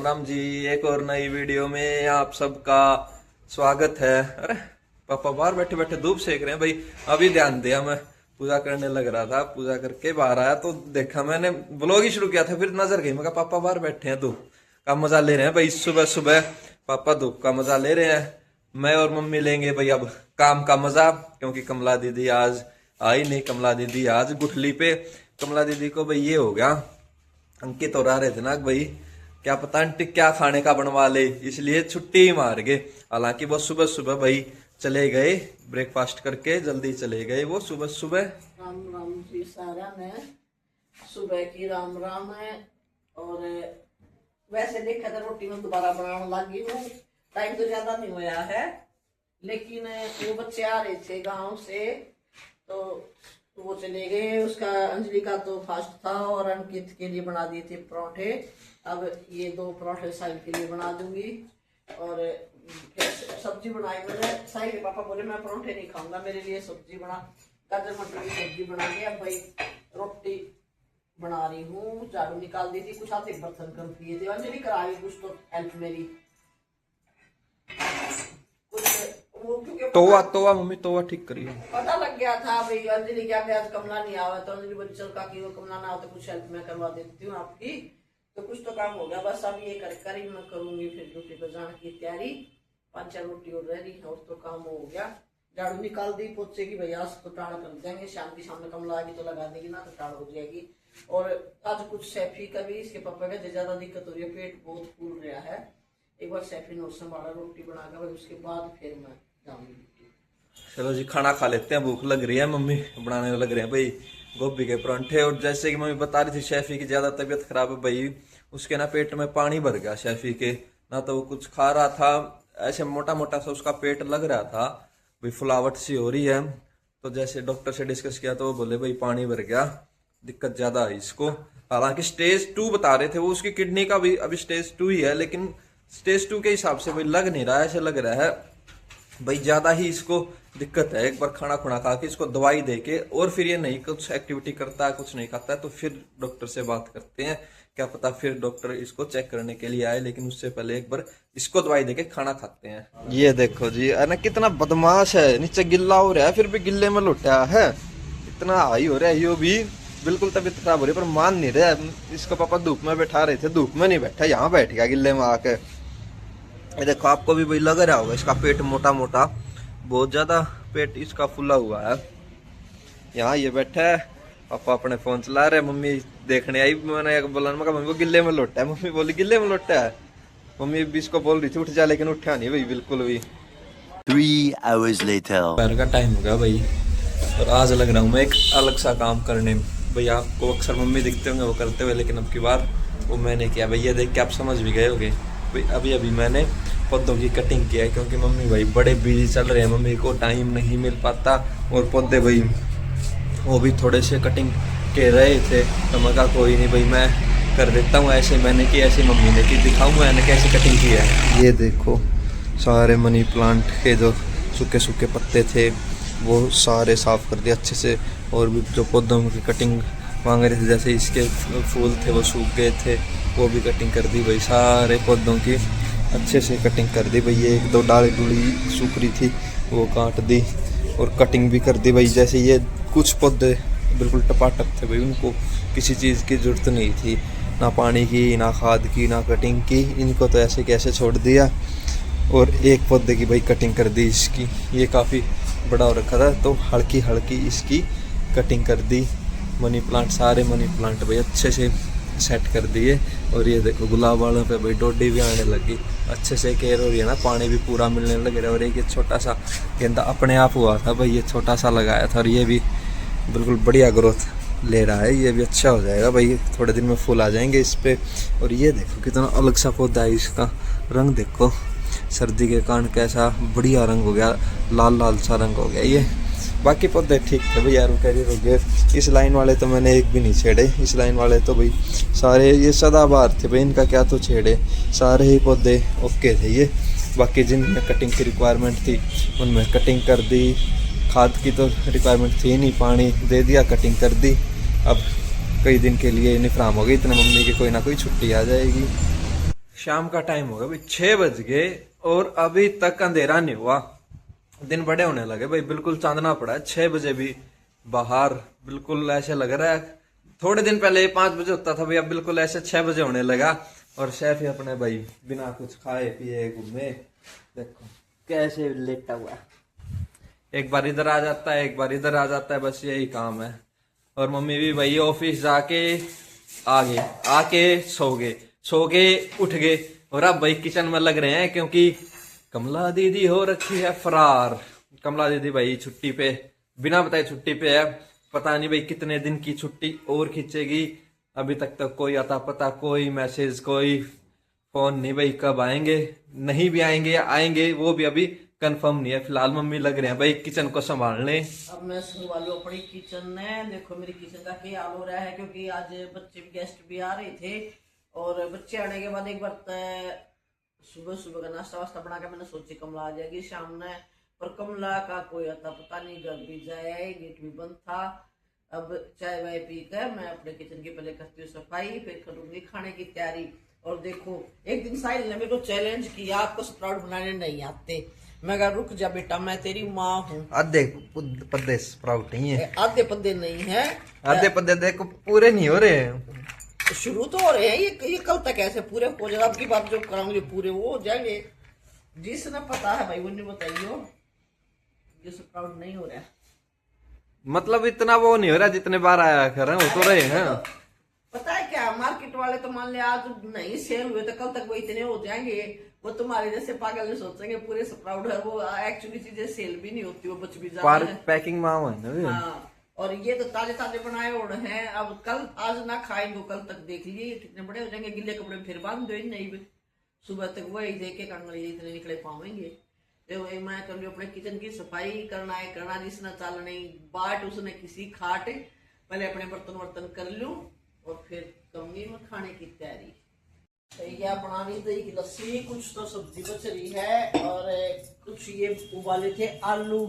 राम जी। एक और नई वीडियो में आप सबका स्वागत है। अरे पापा बाहर बैठे बैठे धूप सेक रहे हैं भाई। अभी ध्यान दिया, मैं पूजा करने लग रहा था, पूजा करके बाहर आया तो देखा, मैंने ब्लॉग ही शुरू किया था, फिर नजर गई, मैं कहा पापा बाहर बैठे हैं, धूप का मजा ले रहे हैं भाई। सुबह सुबह पापा धूप का मजा ले रहे हैं, मैं और मम्मी लेंगे भाई अब काम का मजा, क्योंकि कमला दीदी आज आई नहीं। कमला दीदी आज गुठली पे, कमला दीदी को भाई ये हो गया, अंकित और आ रहे थे ना भाई, क्या पता आंटी क्या खाने का बनवा ले, इसलिए छुट्टी ही मार गए। हालांकि वो सुबह सुबह भाई चले गए, ब्रेकफास्ट करके जल्दी चले गए वो सुबह सुबह। राम राम जी सारा में सुबह की राम राम है। और वैसे देखा तो रोटी में दोबारा बनाने लगी हूँ, टाइम तो ज्यादा नहीं हुआ है, लेकिन वो बच्चे आ रहे थे गांव से तो वो चले गए। उसका अंजलि का तो फास्ट था और अंकित के लिए बना दिए थे पराठे। अब ये 2 पराठे साहिल के लिए बना दूंगी और सब्जी बनाई मैंने। साहिल के पापा बोले मैं पराठे नहीं खाऊंगा, मेरे लिए सब्जी बना, गाजर मटर की सब्जी बना के। अब भाई रोटी बना रही हूँ, झाड़ू निकाल दी थी, कुछ आते बर्तन कर दिए थे, अंजलि कराई कुछ तो हेल्प मेरी। तोवा मम्मी तोवा ठीक करिए। पता लग गया था भाई अंजलि क्या आज कमला नहीं आवा, तो अंजलि बोली चल काकी वो कमला ना हो तो कुछ हेल्प मैं करवा देती हूँ आपकी, तो कुछ तो काम हो गया। बस अब ये कर ही मैं करूंगी, फिर ड्यूटी पर जाने की तैयारी। 5-4 रोटी और रह रही है और तो काम हो गया। झाड़ू निकाल दी पोछे की, भैया तो टाड़ कर देंगे, शाम की सामने कमला आएगी तो लगा देगी ना, तो टाड़ हो जाएगी। और आज कुछ सैफी का भी, इसके पापा का ज्यादा दिक्कत हो रही है, पेट बहुत फूल रहा है। एक बार सैफी ने संभाला रोटी बनाकर भाई, उसके बाद फिर मैं जाऊंगी। चलो जी खाना खा लेते हैं, भूख लग रही है। मम्मी बनाने लग रहे हैं भाई गोभी के परांठे। और जैसे कि मम्मी बता रही थी शैफी की ज्यादा तबीयत खराब है भाई, उसके ना पेट में पानी भर गया शैफी के, ना तो वो कुछ खा रहा था, ऐसे मोटा मोटा सा उसका पेट लग रहा था भाई, फुलावट सी हो रही है। तो जैसे डॉक्टर से डिस्कस किया तो वो बोले भाई पानी भर गया, दिक्कत ज्यादा है इसको। हालांकि स्टेज 2 बता रहे थे वो, उसकी किडनी का भी अभी स्टेज 2 ही है, लेकिन स्टेज 2 के हिसाब से भाई लग नहीं रहा है, ऐसे लग रहा है भाई ज्यादा ही इसको दिक्कत है। एक बार खाना खुना खा के इसको दवाई दे के, और फिर ये नहीं कुछ एक्टिविटी करता है, कुछ नहीं खाता है, तो फिर डॉक्टर से बात करते हैं, क्या पता फिर डॉक्टर इसको चेक करने के लिए आए, लेकिन उससे पहले एक बार इसको दवाई देके खाना खाते हैं। ये देखो जी, अरे कितना बदमाश है, नीचे गिल्ला हो रहा है फिर भी गिल्ले में लुटा है, इतना हाई हो रहा है। यो भी बिल्कुल तबीयत खराब हो रही है पर मान नहीं रहा है। इसको पापा धूप में बैठा रहे थे, धूप में नहीं बैठा, यहाँ बैठ गया गिल्ले में आके। ये देखो आपको भी भाई लग रहा होगा, इसका पेट मोटा मोटा, बहुत ज्यादा पेट इसका फुला हुआ है। यहाँ ये बैठा है, पापा अपने फोन चला रहे, मम्मी देखने आई, मैंने बोला मम्मी को गिल्ले में लौटा है, मम्मी बोली गिल्ले में लौटा है। मम्मी भी इसको बोल रही थी उठ जा, लेकिन उठा नहीं भाई बिल्कुल भी। 3 hours later पैर का टाइम हो गया भाई, और आज लग रहा हूँ मैं एक अलग सा काम करने भाई। आपको अक्सर मम्मी दिखते होंगे वो करते हुए, लेकिन अब की बार वो मैंने किया भाई। ये देख के आप समझ भी गए होगे भाई, अभी मैंने पौधों की कटिंग किया है, क्योंकि मम्मी भाई बड़े बिजी चल रहे हैं, मम्मी को टाइम नहीं मिल पाता। और पौधे भाई वो भी थोड़े से कटिंग के रहे थे, तो मैं कहा कोई नहीं भाई मैं कर देता हूँ। ऐसे मैंने की, ऐसे मम्मी ने की, दिखाऊँ मैंने कैसे कटिंग की है। ये देखो सारे मनी प्लांट के जो सूखे सूखे पत्ते थे वो सारे साफ कर दिए अच्छे से, और भी जो पौधों की कटिंग मांग रहे थे, जैसे इसके फूल थे वो सूख गए थे, वो भी कटिंग कर दी भाई। सारे पौधों की अच्छे से कटिंग कर दी भाई। ये 1-2 डाली डुली सूख रही थी वो काट दी, और कटिंग भी कर दी भाई। जैसे ये कुछ पौधे बिल्कुल टपाटप थे भाई, उनको किसी चीज़ की ज़रूरत नहीं थी, ना पानी की, ना खाद की, ना कटिंग की, इनको तो ऐसे कैसे छोड़ दिया। और एक पौधे की भाई कटिंग कर दी इसकी, ये काफ़ी बड़ा हो रखा था, तो हल्की हल्की इसकी कटिंग कर दी। मनी प्लांट, सारे मनी प्लांट भाई अच्छे से सेट कर दिए। और ये देखो गुलाब वालों पे भाई डोडी भी आने लगी, अच्छे से केयर हो रही है ना, पानी भी पूरा मिलने लग रहा है। और एक ये छोटा सा गेंदा अपने आप हुआ था भाई, ये छोटा सा लगाया था, और ये भी बिल्कुल बढ़िया ग्रोथ ले रहा है, ये भी अच्छा हो जाएगा भाई, थोड़े दिन में फूल आ जाएंगे इस पे। और ये देखो कितना अलग सा पौधा है, इसका रंग देखो, सर्दी के कारण कैसा बढ़िया रंग हो गया, लाल लाल सा रंग हो गया ये। बाकी पौधे ठीक थे भाई, यार कैरियर हो गए। इस लाइन वाले तो मैंने एक भी नहीं छेड़े, इस लाइन वाले तो भाई सारे ये सदाबहार थे भाई, इनका क्या तो छेड़े, सारे ही पौधे ओके थे ये। बाकी जिनमें कटिंग की रिक्वायरमेंट थी उनमें कटिंग कर दी, खाद की तो रिक्वायरमेंट थी नहीं, पानी दे दिया, कटिंग कर दी। अब कई दिन के लिए निफराम हो गई, इतने मम्मी की कोई ना कोई छुट्टी आ जाएगी। शाम का टाइम हो गया भाई, 6 बज गए और अभी तक अंधेरा नहीं हुआ। दिन बड़े होने लगे भाई, बिल्कुल चांदना पड़ा है। 6 बजे भी बाहर बिल्कुल ऐसे लग रहा है, थोड़े दिन पहले 5 बजे होता था भाई, अब बिल्कुल ऐसे 6 बजे होने लगा। और शेफ ही अपने भाई बिना कुछ खाए पिए घूमे, देखो कैसे लेटा हुआ है। एक बार इधर आ जाता है, एक बार इधर आ जाता है, बस यही काम है। और मम्मी भी भाई ऑफिस जाके आ गए, आके सो गए उठ गए, और अब भाई किचन में लग रहे हैं, क्योंकि कमला दीदी हो रखी है फरार। कमला दीदी भाई छुट्टी पे, बिना बताए छुट्टी पे है। पता नहीं भाई कितने दिन की छुट्टी और खींचेगी। अभी तक तो कोई आता पता, कोई मैसेज, कोई फोन नहीं भाई। कब आएंगे, नहीं भी आएंगे या आएंगे वो भी अभी कंफर्म नहीं है। फिलहाल मम्मी लग रहे हैं भाई किचन को संभालने। अब मैं संभालू अपनी किचन में। देखो मेरी किचन का क्या हाल हो रहा है, क्योंकि आज बच्चे भी गेस्ट भी आ रहे थे, और बच्चे आने के बाद एक बार सुबह सुबह का नाश्ता वास्ता बना के मैंने सोची कमला आ जाएगी शाम में, पर कमला का कोई आता पता नहीं। घर भी जाए, गेट भी बंद था। अब चाय वाय पी कर मैं अपने किचन की पहले करती हूँ सफाई, फिर करूंगी खाने की तैयारी। और देखो एक दिन साहिल ने मेरे को चैलेंज किया, आपको स्प्राउट बनाने नहीं आते। मैं कहा रुक जा बेटा, मैं तेरी माँ हूँ। आधे पद्दे स्प्राउट नहीं है, आधे पद्दे नहीं है, आधे पद्दे देखो पूरे नहीं हो रहे हैं। शुरू तो हो रहे हैं। ये कल तक ऐसे पूरे हो जाएगा। अब की बात जो कराऊंगी पूरे वो हो जाएंगे। जिसने पता है भाई वो नहीं बताइयो, ये स्प्राउट नहीं हो रहा है। मतलब इतना वो नहीं हो रहा जितने बार आया कर रहे हैं, हो तो रहे हैं। पता है क्या, मार्केट वाले तो मान ले आज नहीं सेल हुए तो कल तक वो इतने हो जाएंगे। वो तुम्हारे जैसे पागल नहीं सोचेंगे पूरे स्प्राउट है। वो एक्चुअली चीजें सेल भी नहीं होती, वो बच भी जाती है। पैकिंग माम है ना। हाँ, और ये तो ताजे ताजे बनाए और हैं। अब कल आज ना खाएंगे, कल तक देख लिए कितने बड़े हो जाएंगे। गिले कपड़े फिर बांध दो, नहीं भी सुबह तक वही देखे कंगड़ी इतने निकले पावेंगे। तो मैं कर लूँ अपने किचन की सफाई। करना है करना, जिसने चाल नहीं बाट उसने किसी खाट। पहले अपने बर्तन वर्तन कर लूँ और फिर करूंगी मैं खाने की तैयारी। क्या बनानी, दही की लस्सी, कुछ तो सब्जी बच रही है, और कुछ ये उबाले थे आलू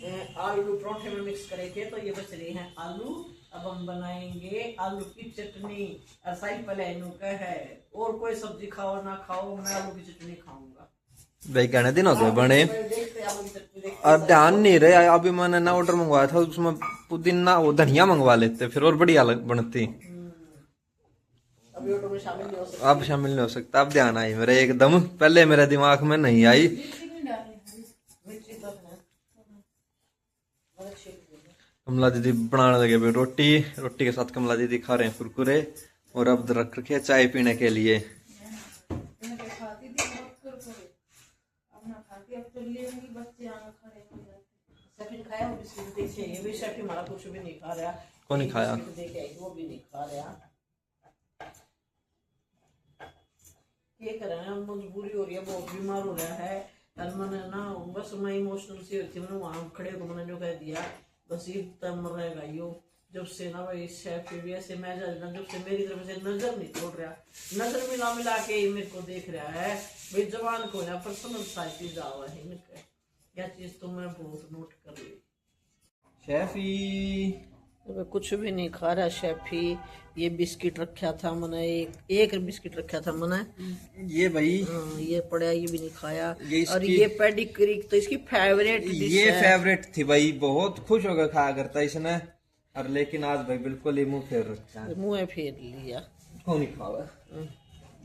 परोठे में मिक्स करे थे, तो ये बच रही हैं आलू। अब हम बनाएंगे आलू की चटनी। ऐसा ही पहले इनू का है, और कोई सब्जी खाओ ना खाओ, मैं आलू की चटनी खाऊंगा भाई। कहने दिन हो गए बने, अब ध्यान नहीं रहे। अभी मैंने ना ऑर्डर मंगवाया था, उसमें पुदीना वो धनिया मंगवा लेते फिर और बढ़िया बनती। अब शामिल नहीं हो सकता। अब ध्यान आई मेरे एकदम, पहले मेरे दिमाग में नहीं आई। कमला दीदी बनाने लगे भाई रोटी के साथ कमला दीदी खा रहे हैं कुरकुरे, और अब रख रखे चाय पीने के लिए। कुछ भी नहीं खा रहा। कौन नहीं खाया? वो भी नहीं खा रहा। ये कर रहे हैं, मजबूरी हो रही है, बहुत बीमार हो रहा है। मैंने ना बस मैं इमोशनल सी होती, मैंने वहां खड़े को मैंने जो कह दिया बस ये तम रहेगा यो। जब से ना भाई शेफ ऐसे मैं जब से मेरी तरफ से नजर नहीं छोड़ रहा, नजर मिला के ही मेरे को देख रहा है भाई। जवान को ना पर्सनल साइकिल जावा है इनका, यह चीज तो मैं बहुत नोट कर ली। शेफी तो कुछ भी नहीं खा रहा शेफी। ये बिस्किट रखा था मैंने, एक बिस्किट रखा था मैंने, ये भाई ये पड़ा, ये भी नहीं खाया। और ये पेडिग्री तो इसकी फेवरेट डिश ये है। फेवरेट थी भाई, बहुत खुश होकर खाया करता इसने। और लेकिन आज भाई बिल्कुल ही मुंह फेर रखा है, मुंह फेर लिया। क्यों नहीं खावा?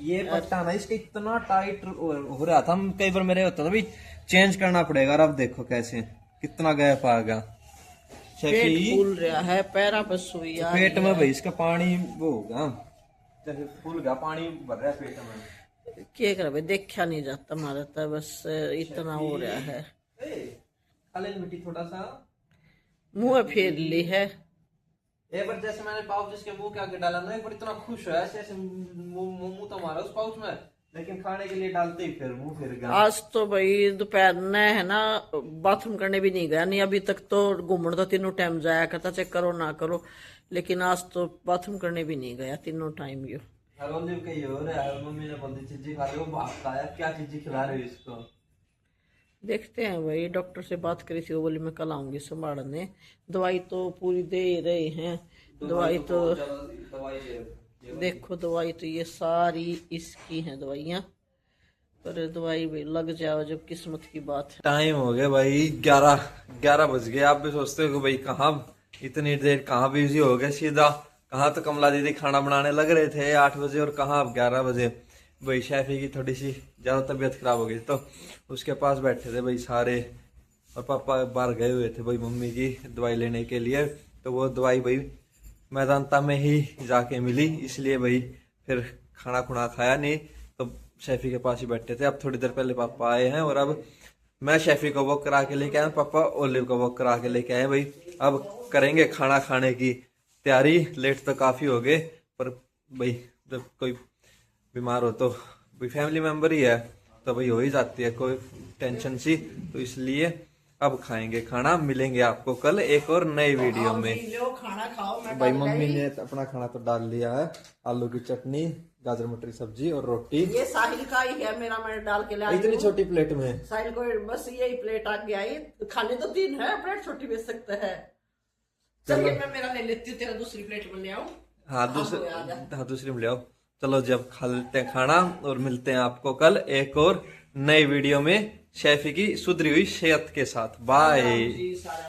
ये पट्टा ना इसका इतना टाइट हो रहा था, कई बार मेरे होता था भाई चेंज करना पड़ेगा। और अब देखो कैसे कितना गैप आ गया। पेट फूल रहा है, पैरा पर सुई आ पेट में भाई इसका पानी वो होगा, जैसे फूल गया पानी भर रहा है पेट में। क्या कर भाई, देखा नहीं जाता हमारा तो, बस इतना हो रहा है। खाली मिट्टी थोड़ा सा मुंह फेर ली है। एक बार जैसे मैंने पाउच इसके मुंह के आगे डाला ना, एक बार इतना खुश हुआ ऐसे मुंह तो मारा उस पाउच में, लेकिन खाने के लिए डालते ही फिर मुंह फिर गया। आज तो भाई दोपहर में है ना बाथरूम करने भी नहीं गया। नहीं अभी तक तो घूमने तो तीनों टाइम जाया करता, चाहे करो ना करो, लेकिन आज तो बाथरूम करने भी नहीं गया तीनों टाइम। यो मम्मी ने बोल दी चीजी खा रहे हो, भागता है क्या चीजी खिला रहे हो इसको। देखते हैं भाई, डॉक्टर से बात करी थी, वो बोली मैं कल आऊंगी संभालने। दवाई तो पूरी दे रहे हैं, दवाई तो देखो दवाई तो ये सारी इसकी है दवाइयाँ, पर दवाई भी लग जाओ जब किस्मत की बात है। टाइम हो गया भाई 11 बज गए। आप भी सोचते हो कि भाई कहाँ इतनी देर कहाँ बिजी हो गए, सीधा कहाँ तो कमला दीदी खाना बनाने लग रहे थे 8 बजे और कहाँ अब 11 बजे। भाई शैफी की थोड़ी सी ज्यादा तबीयत खराब हो गई तो उसके पास बैठे थे भाई सारे, और पापा बाहर गए हुए थे भाई मम्मी की दवाई लेने के लिए। तो वो दवाई भाई मैदानता में ही जाके मिली, इसलिए भाई फिर खाना खुना खाया नहीं, तो शैफी के पास ही बैठे थे। अब थोड़ी देर पहले पापा आए हैं और अब मैं शैफी को वॉक करा के लेके आया, पापा ओलिव को वॉक करा के लेके आए। भाई अब करेंगे खाना खाने की तैयारी। लेट तो काफी हो गए, पर भाई जब कोई बीमार हो तो भाई फैमिली मेंबर ही है तो भाई हो ही जाती है कोई टेंशन सी, तो इसलिए अब खाएंगे खाना। मिलेंगे आपको कल एक और नई वीडियो में। लो खाना खाओ। मैं भाई मम्मी ने अपना खाना तो डाल लिया है, आलू की चटनी, गाजर मटर की सब्जी और रोटी। ये साहिल का ही है, मेरा मैं डाल के लाई इतनी हूँ। छोटी प्लेट में साहिल को बस यही प्लेट आगे आई, खाने तो 3 है, प्लेट छोटी बेच सकते हैं। चलिए मैं मेरा ले लेती हूँ, तेरा दूसरी प्लेट में ले आऊं। हाँ दूसरी में ले आओ। चलो जब खा लेते हैं खाना और मिलते हैं आपको कल एक और नई वीडियो में शैफी की सुधरी हुई सेहत के साथ। बाय। जी सारा